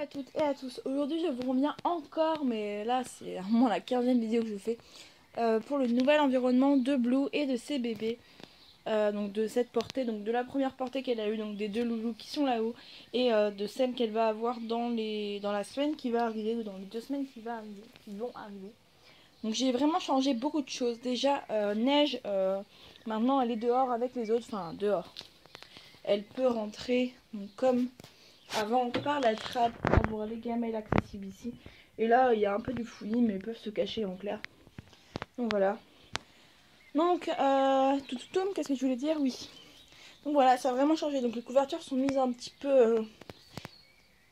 à toutes et à tous. Aujourd'hui je vous reviens encore, mais là c'est vraiment la 15e vidéo que je fais pour le nouvel environnement de Blue et de ses bébés. Donc de cette portée, donc de la première portée qu'elle a eue, donc des deux loulous qui sont là-haut, et de celle qu'elle va avoir dans la semaine qui va arriver, ou dans les 2 semaines qui vont arriver. Donc j'ai vraiment changé beaucoup de choses. Déjà Neige, maintenant elle est dehors avec les autres, enfin dehors. Elle peut rentrer donc, comme avant par la trappe pour voir les gamelles accessibles ici. Et là il y a un peu du fouillis, mais ils peuvent se cacher en clair. Donc voilà. Donc qu'est-ce que je voulais dire? Oui. Donc voilà, ça a vraiment changé. Donc les couvertures sont mises un petit peu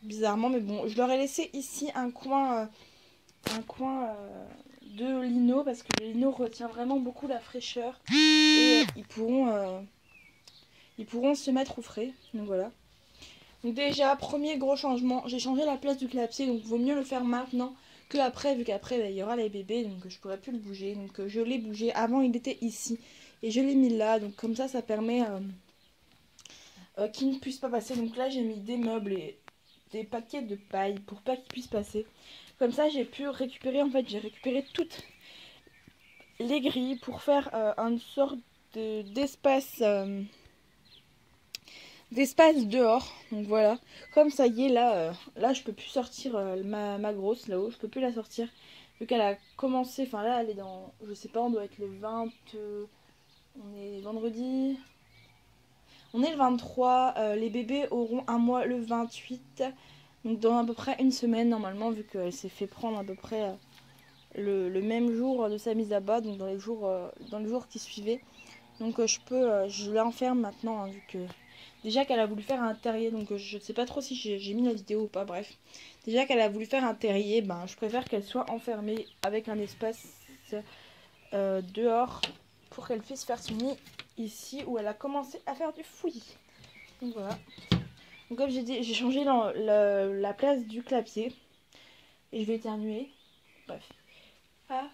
bizarrement, mais bon, je leur ai laissé ici un coin de lino parce que le lino retient vraiment beaucoup la fraîcheur et ils pourront se mettre au frais. Donc voilà. Donc déjà, premier gros changement, j'ai changé la place du clapier, donc vaut mieux le faire maintenant que après, vu qu'après il y aura les bébés, donc je pourrais plus le bouger. Donc je l'ai bougé, avant il était ici et je l'ai mis là, donc comme ça permet qu'il ne puisse pas passer. Donc là j'ai mis des meubles et des paquets de paille pour pas qu'il puisse passer. Comme ça j'ai pu récupérer, en fait j'ai récupéré toutes les grilles pour faire une sorte d'espace dehors. Donc voilà, comme ça y est là, là je peux plus sortir ma grosse là-haut, je peux plus la sortir vu qu'elle a commencé, enfin là elle est dans, je sais pas, on doit être le 20, on est vendredi, on est le 23, les bébés auront un mois le 28, donc dans à peu près une semaine normalement, vu qu'elle s'est fait prendre à peu près le même jour de sa mise à bas, donc dans les jours qui suivaient. Donc je l'enferme maintenant, hein, vu que déjà qu'elle a voulu faire un terrier, donc je sais pas trop si j'ai mis la vidéo ou pas, bref. Déjà qu'elle a voulu faire un terrier, ben je préfère qu'elle soit enfermée avec un espace dehors pour qu'elle puisse faire son nid ici où elle a commencé à faire du fouillis. Donc voilà. Donc comme j'ai dit, j'ai changé la place du clapier et je vais éternuer. Bref. Ah.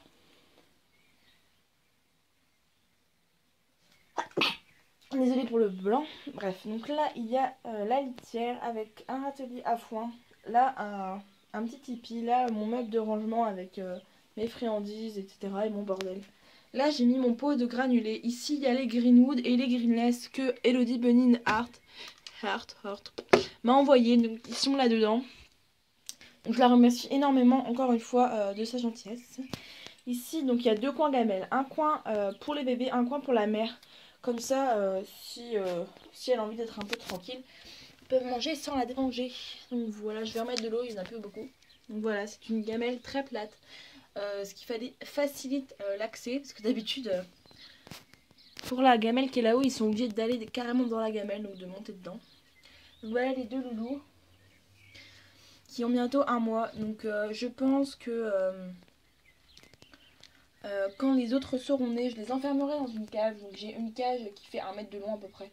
Désolée pour le blanc. Bref, donc là il y a la litière avec un râtelier à foin. Là un petit tipi. Là mon meuble de rangement avec mes friandises, etc. et mon bordel. Là j'ai mis mon pot de granulés. Ici il y a les Greenwood et les Greenless que Elodie Benin Heart m'a envoyé. Donc ils sont là dedans. Donc je la remercie énormément encore une fois de sa gentillesse. Ici donc il y a deux coins gamelles. Un coin pour les bébés, un coin pour la mère. Comme ça, si elle a envie d'être un peu tranquille, ils peuvent manger sans la déranger. Donc voilà, je vais remettre de l'eau, il n'y en a plus beaucoup. Donc voilà, c'est une gamelle très plate. Ce qui facilite l'accès. Parce que d'habitude, pour la gamelle qui est là-haut, ils sont obligés d'aller carrément dans la gamelle, donc de monter dedans. Donc voilà les deux loulous qui ont bientôt un mois. Donc je pense que quand les autres seront nés, je les enfermerai dans une cage. Donc j'ai une cage qui fait 1 mètre de long à peu près.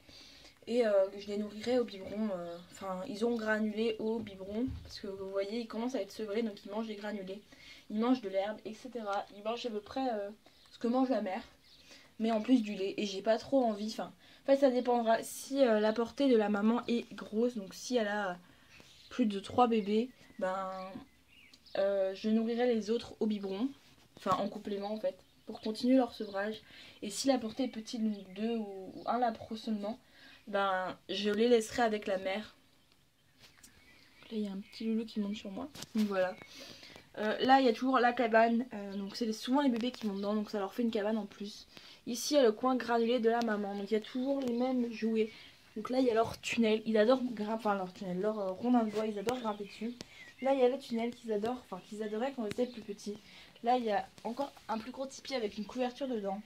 Et je les nourrirai au biberon. Enfin, ils ont granulé au biberon. Parce que vous voyez, ils commencent à être sevrés. Donc ils mangent des granulés. Ils mangent de l'herbe, etc. Ils mangent à peu près ce que mange la mère. Mais en plus du lait. Et j'ai pas trop envie. Enfin, en fait, ça dépendra. Si la portée de la maman est grosse. Donc si elle a plus de 3 bébés. Ben, je nourrirai les autres au biberon. Enfin, en complément en fait. Pour continuer leur sevrage. Et si la portée est petite, donc 2 ou 1 lapro seulement, ben je les laisserai avec la mère. Là il y a un petit loulou qui monte sur moi. Donc voilà. Là il y a toujours la cabane. Donc c'est souvent les bébés qui vont dedans. Donc ça leur fait une cabane en plus. Ici il y a le coin granulé de la maman. Donc il y a toujours les mêmes jouets. Donc là il y a leur tunnel. Ils adorent grimper. Enfin leur tunnel. Leur rondin de bois. Ils adorent grimper dessus. Là il y a le tunnel qu'ils adorent. Enfin qu'ils adoraient quand ils étaient plus petits. Là il y a encore un plus gros tipi avec une couverture dedans.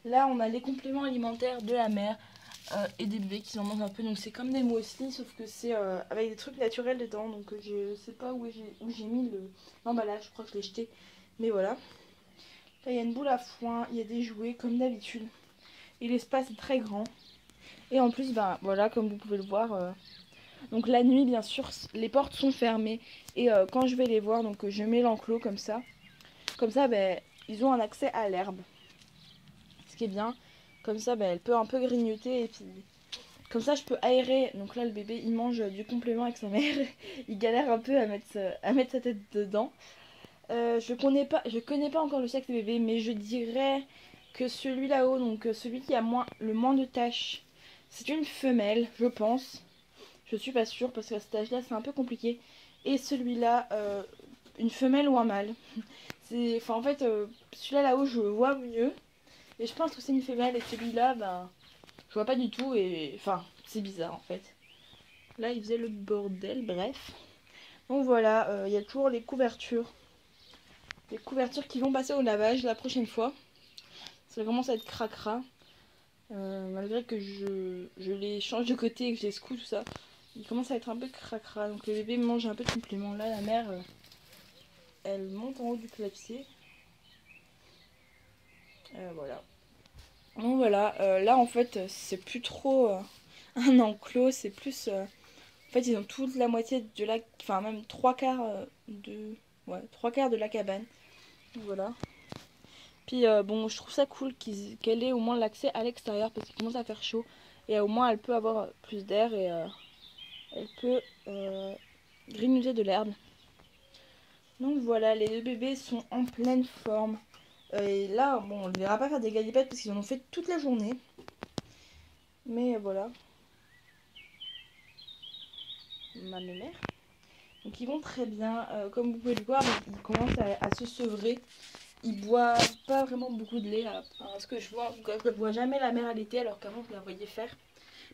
Là on a les compléments alimentaires de la mère. Et des bébés qui en mangent un peu, donc c'est comme des muesli sauf que c'est avec des trucs naturels dedans. Donc je sais pas où j'ai mis l'emballage, je crois que je l'ai jeté, mais voilà. Là il y a une boule à foin, il y a des jouets comme d'habitude et l'espace est très grand. Et en plus ben voilà, comme vous pouvez le voir, donc la nuit bien sûr les portes sont fermées et quand je vais les voir, donc je mets l'enclos comme ça ben ils ont un accès à l'herbe, ce qui est bien. Comme ça, ben, elle peut un peu grignoter et puis Comme ça je peux aérer. Donc là le bébé il mange du complément avec sa mère. Il galère un peu à mettre sa tête dedans. Je connais pas encore le sexe des bébés, mais je dirais que celui là-haut, donc celui qui a le moins de taches, c'est une femelle, je pense. Je suis pas sûre parce qu'à cet âge-là c'est un peu compliqué. Et celui-là, une femelle ou un mâle. Enfin en fait, celui-là là-haut je vois mieux. Et je pense que c'est une femelle et celui-là, ben, je vois pas du tout et enfin c'est bizarre en fait. Là il faisait le bordel, bref. Donc voilà, il y a toujours les couvertures. Les couvertures qui vont passer au lavage la prochaine fois. Ça commence à être cracra. Malgré que je les change de côté et que je les secoue tout ça. Il commence à être un peu cracra. Donc le bébé mange un peu de complément. Là la mère elle monte en haut du clapier. Voilà. Donc voilà. Là en fait c'est plus trop un enclos. C'est plus... En fait ils ont toute la moitié de la... Enfin même trois quarts de... Ouais, trois quarts de la cabane. Donc, voilà. Puis bon, je trouve ça cool qu'elle ait au moins l'accès à l'extérieur parce qu'il commence à faire chaud. Et au moins elle peut avoir plus d'air et elle peut grignoter de l'herbe. Donc voilà, les deux bébés sont en pleine forme. Et là, bon, on ne verra pas faire des galipettes parce qu'ils en ont fait toute la journée. Mais voilà. Ma mère. Donc ils vont très bien. Comme vous pouvez le voir, ils commencent à se sevrer. Ils boivent pas vraiment beaucoup de lait. Parce que je vois jamais la mère allaiter alors qu'avant je la voyais faire.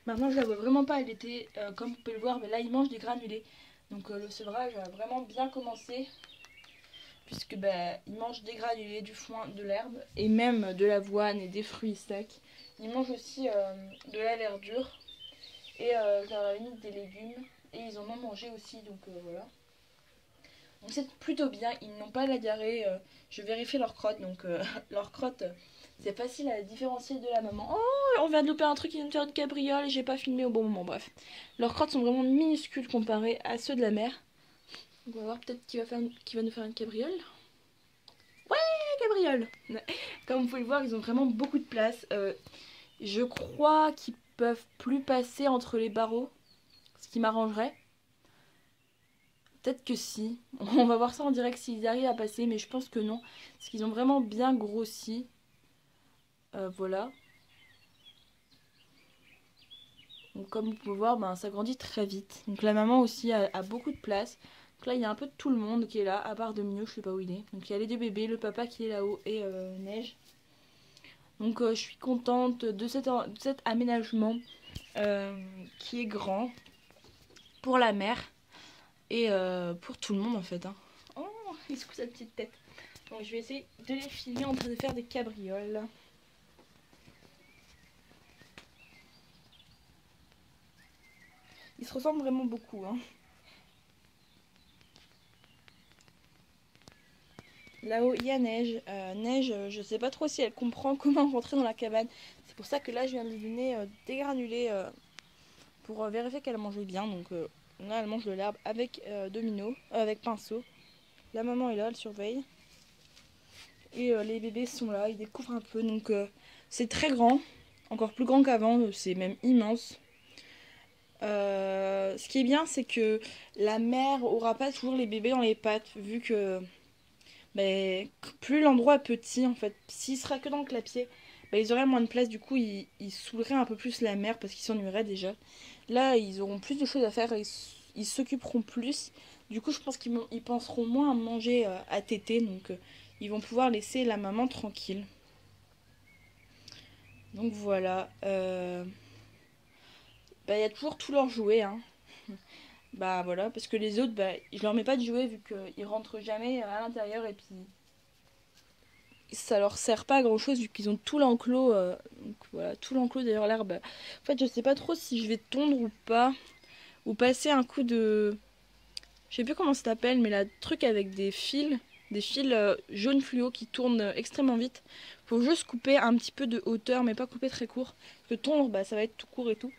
Maintenant je la vois vraiment pas allaiter. Comme vous pouvez le voir, mais là ils mangent des granulés. Donc le sevrage a vraiment bien commencé. Puisque bah, ils mangent des granulés, du foin, de l'herbe et même de l'avoine et des fruits secs. Ils mangent aussi de la verdure et à la limite des légumes. Et ils en ont mangé aussi, donc voilà. Donc c'est plutôt bien, ils n'ont pas la diarrhée. Je vérifie leur crotte, donc leur crotte, c'est facile à différencier de la maman. Oh, on vient de louper un truc, il vient de faire une cabriole et j'ai pas filmé au bon moment, bref. Leurs crottes sont vraiment minuscules comparées à ceux de la mère. On va voir peut-être qui va nous faire une cabriole. Cabriole. Comme vous pouvez le voir, ils ont vraiment beaucoup de place. Je crois qu'ils peuvent plus passer entre les barreaux, ce qui m'arrangerait. Peut-être que si. On va voir ça en direct s'ils arrivent à passer, mais je pense que non. Parce qu'ils ont vraiment bien grossi. Voilà. Donc comme vous pouvez voir, ben, ça grandit très vite. Donc la maman aussi a beaucoup de place. Donc là, il y a un peu de tout le monde qui est là, à part de Mio, je sais pas où il est. Donc il y a les deux bébés, le papa qui est là-haut et Neige. Donc je suis contente de cet aménagement qui est grand pour la mère et pour tout le monde en fait. Hein. Oh, il secoue sa petite tête. Donc je vais essayer de les filmer en train de faire des cabrioles. Ils se ressemblent vraiment beaucoup. Hein. Là-haut, il y a Neige. Neige, je sais pas trop si elle comprend comment rentrer dans la cabane. C'est pour ça que là, je viens de lui donner des granulés pour vérifier qu'elle mangeait bien. Donc là, elle mange de l'herbe avec domino, avec pinceau. La maman est là, elle surveille. Et les bébés sont là, ils découvrent un peu. Donc c'est très grand, encore plus grand qu'avant, c'est même immense. Ce qui est bien, c'est que la mère aura pas toujours les bébés dans les pattes, vu que plus l'endroit est petit en fait. S'il sera que dans le clapier, ils auraient moins de place, du coup ils saouleraient un peu plus la mère parce qu'ils s'ennuieraient déjà. Là, ils auront plus de choses à faire, ils s'occuperont plus. Du coup, je pense qu'ils penseront moins à manger à téter, donc ils vont pouvoir laisser la maman tranquille. Donc voilà. Il y a toujours tous leurs jouets. Hein. Bah voilà, parce que les autres, je leur mets pas de jouets vu qu'ils rentrent jamais à l'intérieur et puis ça leur sert pas à grand chose vu qu'ils ont tout l'enclos. Donc voilà, tout l'enclos d'ailleurs l'herbe. En fait, je sais pas trop si je vais tondre ou pas. Ou passer un coup de... Je sais plus comment ça s'appelle, mais la truc avec des fils jaune fluo qui tournent extrêmement vite. Faut juste couper un petit peu de hauteur, mais pas couper très court. Parce que tondre, ça va être tout court et tout.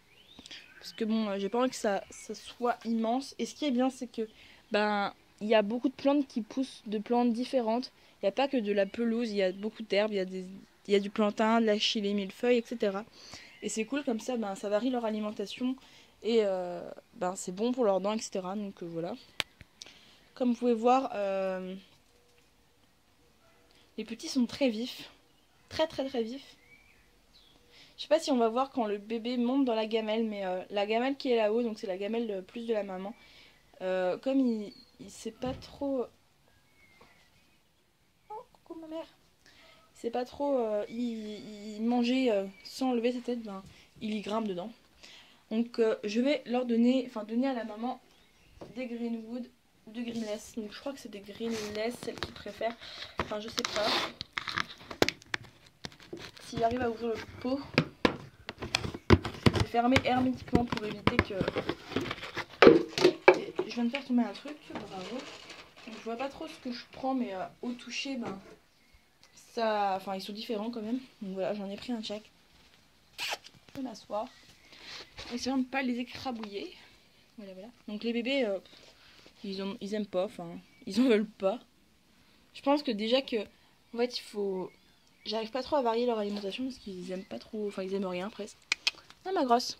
Parce que bon, j'ai pas envie que ça soit immense. Et ce qui est bien, c'est que il y a beaucoup de plantes qui poussent de plantes différentes. Il n'y a pas que de la pelouse, il y a beaucoup d'herbes, il y a du plantain, de la chilée, millefeuille, etc. Et c'est cool comme ça, ça varie leur alimentation. Et c'est bon pour leurs dents, etc. Donc voilà. Comme vous pouvez voir, les petits sont très vifs. Très très très vifs. Je sais pas si on va voir quand le bébé monte dans la gamelle, mais la gamelle qui est là-haut, donc c'est la gamelle plus de la maman. Comme il sait pas trop... Oh, coucou ma mère. Il sait pas trop... il mangeait sans lever sa tête, il y grimpe dedans. Donc je vais leur donner à la maman des Greenwood ou de Greenless. Donc je crois que c'est des Greenless, celle qu'ils préfèrent. Enfin je sais pas. S'il arrive à ouvrir le pot, je vais fermer hermétiquement pour éviter que... Et je viens de faire tomber un truc, bravo. Donc, je vois pas trop ce que je prends, mais au toucher, ça... Enfin ils sont différents quand même. Donc voilà, j'en ai pris un chaque. Je vais m'asseoir. Essayons de ne pas les écrabouiller. Voilà, voilà. Donc les bébés, ils aiment pas, ils en veulent pas. Je pense que déjà que, en fait, il faut... J'arrive pas trop à varier leur alimentation parce qu'ils aiment pas trop, ils aiment rien presque. Ah ma grosse.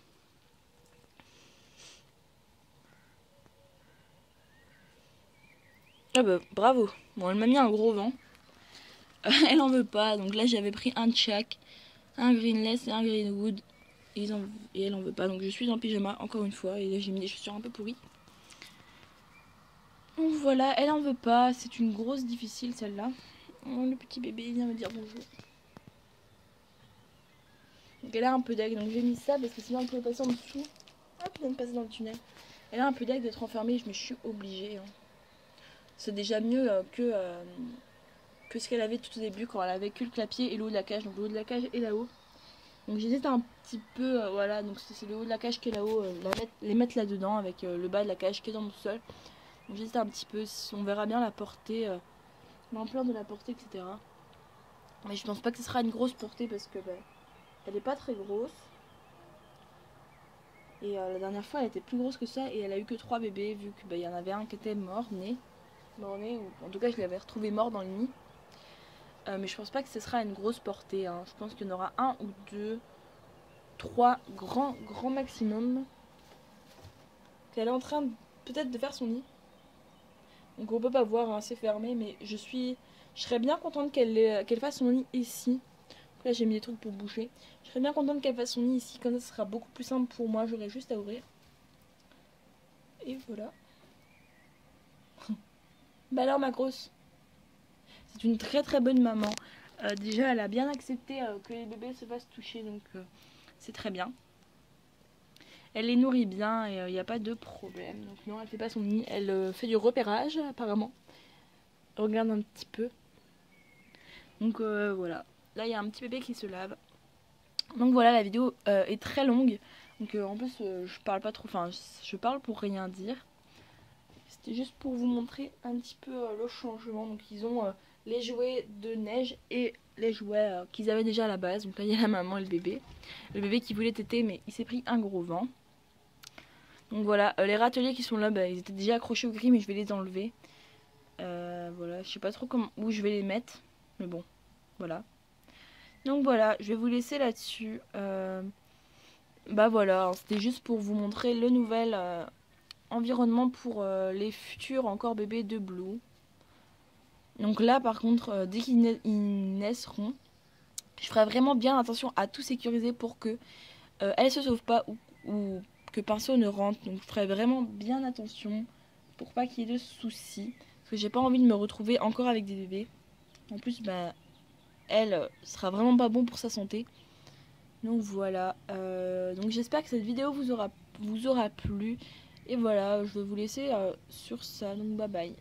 Ah bah bravo. Bon, elle m'a mis un gros vent. Elle en veut pas, donc là j'avais pris un de chaque, un Greenless et un Greenwood. Et elle en veut pas, donc je suis en pyjama encore une fois et là j'ai mis des chaussures un peu pourries. Donc voilà, elle en veut pas, c'est une grosse difficile celle-là. Oh, le petit bébé il vient me dire bonjour. Donc elle a un peu d'aigle, donc j'ai mis ça parce que sinon elle pouvait passer en dessous. Hop, elle vient de passer dans le tunnel. Elle a un peu d'aigle d'être enfermée, mais je suis obligée. C'est déjà mieux que ce qu'elle avait tout au début quand elle avait que le clapier et le haut de la cage. Donc le haut de la cage est là-haut. Donc j'hésite un petit peu, voilà, donc c'est le haut de la cage qui est là-haut, les mettre là-dedans avec le bas de la cage qui est dans le sol. Donc j'hésite un petit peu, on verra bien la portée, l'ampleur de la portée, etc. Mais je pense pas que ce sera une grosse portée parce que elle est pas très grosse. Et la dernière fois elle était plus grosse que ça et elle a eu que 3 bébés vu qu'il y en avait un qui était mort-né, ou en tout cas je l'avais retrouvé mort dans le nid. Mais je pense pas que ce sera une grosse portée, hein. Je pense qu'il y en aura 1 ou 2, 3 grand maximum. Elle est en train peut-être de faire son nid. Donc on peut pas voir, hein, c'est fermé, mais je serais bien contente qu'elle fasse son nid ici. Donc là j'ai mis des trucs pour boucher. Je serais bien contente qu'elle fasse son nid ici, comme ça ce sera beaucoup plus simple pour moi, j'aurais juste à ouvrir. Et voilà. Bah alors ma grosse, c'est une très très bonne maman. Déjà elle a bien accepté que les bébés se fassent toucher, donc c'est très bien. Elle les nourrit bien et il n'y a pas de problème. Donc non, elle fait pas son nid, elle fait du repérage apparemment. Regarde un petit peu. Donc voilà. Là il y a un petit bébé qui se lave. Donc voilà, la vidéo est très longue. Donc en plus je parle pas trop, je parle pour rien dire. C'était juste pour vous montrer un petit peu le changement. Donc ils ont les jouets de neige et les jouets qu'ils avaient déjà à la base. Donc là il y a la maman et le bébé. Le bébé qui voulait téter mais il s'est pris un gros vent. Donc voilà, les râteliers qui sont là, ils étaient déjà accrochés au gris mais je vais les enlever. Voilà, je sais pas trop où je vais les mettre. Mais bon, voilà. Donc voilà, je vais vous laisser là-dessus. Voilà, c'était juste pour vous montrer le nouvel environnement pour les futurs encore bébés de Blue. Donc là par contre, dès qu'ils naîtront, je ferai vraiment bien attention à tout sécuriser pour que elles se sauvent pas ou que Pinceau ne rentre. Donc je ferai vraiment bien attention pour pas qu'il y ait de soucis. Parce que j'ai pas envie de me retrouver encore avec des bébés. En plus, elle sera vraiment pas bon pour sa santé. Donc voilà. Donc j'espère que cette vidéo vous aura plu. Et voilà, je vais vous laisser sur ça. Donc bye bye.